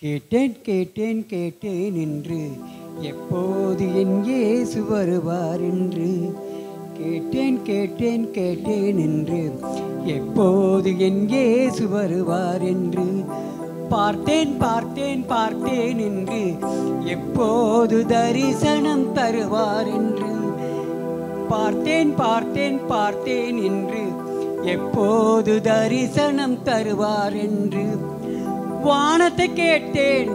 கேட்டேன் கேட்டேன் கேட்டேன் என்று எப்போது என் இயேசு வருவார் என்று. கேட்டேன் கேட்டேன் கேட்டேன் என்று எப்போது என் இயேசு வருவார் என்று. பார்த்தேன் பார்த்தேன் பார்த்தேன் என்று எப்போது தரிசனம் தருவார் என்று. பார்த்தேன் பார்த்தேன் பார்த்தேன் என்று எப்போது தரிசனம் தருவார் என்று. வானத்தை கேட்டேன்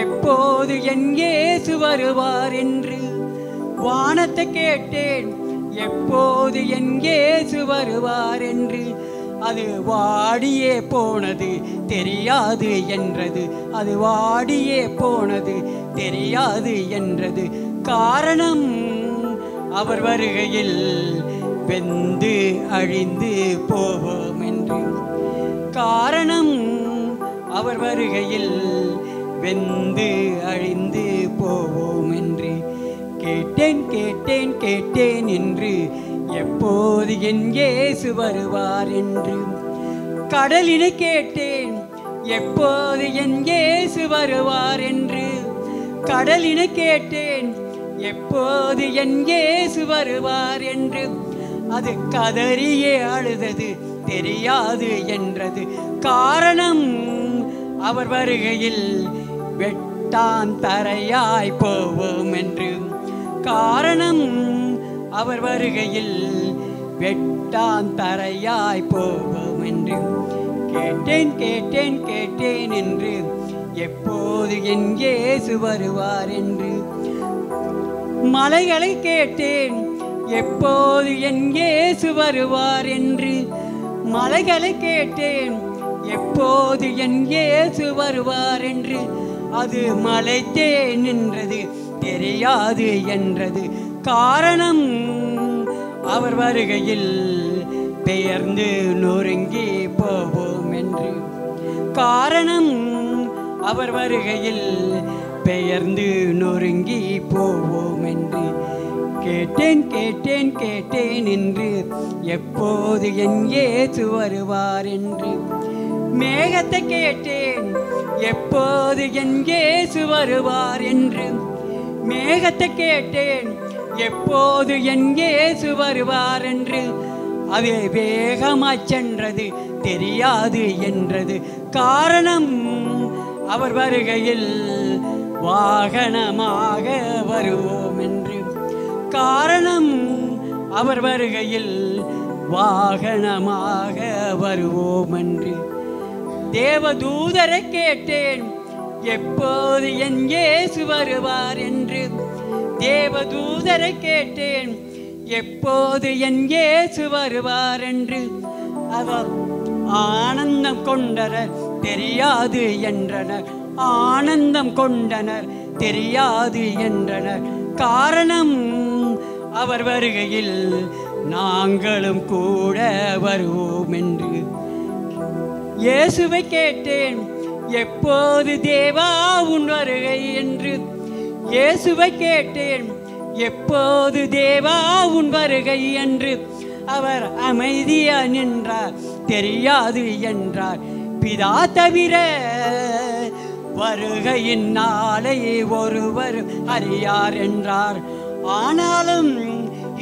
எப்போது என் இயேசு வருவார் என்று. வானத்தை கேட்டேன் எப்போது என் இயேசு வருவார் என்று. அது வாடியே போனது தெரியாது என்றது. அது வாடியே போனது தெரியாது என்றது. காரணம் அவர் வருகையில் வெந்து அழிந்து போவோம் என்று. காரணம் அவர் வருகையில் வெந்து அழிந்து போவோம் என்று. கேட்டேன் கேட்டேன் கேட்டேன் என்று எப்போது என் இயேசு வருவார் என்று. கடலினை கேட்டேன் எப்போது என் இயேசு வருவார் என்று. கடலினை கேட்டேன் எப்போது என் இயேசு வருவார் என்று. அது கதறியே அழுதது தெரியாது என்றது. காரணம் அவர் வருகையில் வெட்டான் தரையாய் போவோம் என்று. காரணம் அவர் வருகையில் வெட்டான் தரையாய் போவோம் என்று. கேட்டேன் கேட்டேன் கேட்டேன் என்று எப்போது என் இயேசு வருவார் என்று. மலைகளை கேட்டேன் எப்போது என் இயேசு வருவார் என்று. மலைகளை கேட்டேன் எப்போது என் இயேசு வருவார் என்று. அது மலைத்தே நின்றது தெரியாது என்றது. காரணம் அவர் வருகையில் பெயர்ந்து நொறுங்கி போவோம் என்று. காரணம் அவர் வருகையில் பெயர்ந்து நொறுங்கி போவோம் என்று. கேட்டேன் கேட்டேன் கேட்டேன் என்று எப்போது என் இயேசு வருவார் என்று. மேகத்தை கேட்டேன் எப்போது என் இயேசு வருவார் என்று. மேகத்தை கேட்டேன் எப்போது என் இயேசு வருவார் என்று. அது வேகமாய் சென்றது தெரியாது என்றது. காரணம் அவர் வருகையில் வாகனமாக வருவோம் என்று. காரணம் அவர் வருகையில் வாகனமாக வருவோம் என்று. தேவதூதரை கேட்டேன் எப்போது என் இயேசு வருவார் என்று. தேவதூதரை கேட்டேன் எப்போது என் இயேசு வருவார் என்று. அவர் ஆனந்தம் கொண்டனர் தெரியாது என்றனர். ஆனந்தம் கொண்டனர் தெரியாது என்றனர். காரணம் அவர் வருகையில் நாங்களும் கூட வருவோம் என்று. இயேசுவை கேட்டேன் எப்போது தேவா உன் வருகை என்று. இயேசுவை கேட்டேன் எப்போது தேவா உன் வருகை என்று. அவர் அமைதியா நின்றார் தெரியாது என்றார். பிதா தவிர வருகையின் நாளை ஒருவர் அறியார் என்றார். ஆனாலும்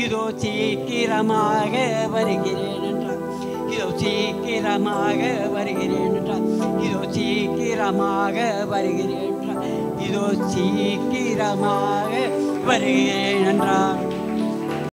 இதோ சீக்கிரமாக வருகிறேன் என்றார். இதோ சீக்கிரமாக வருகிறேன் என்றார். இதோ சீக்கிரமாக வருகிறேன் என்றார். இதோ சீக்கிரமாக வருகிறேன் என்றார்.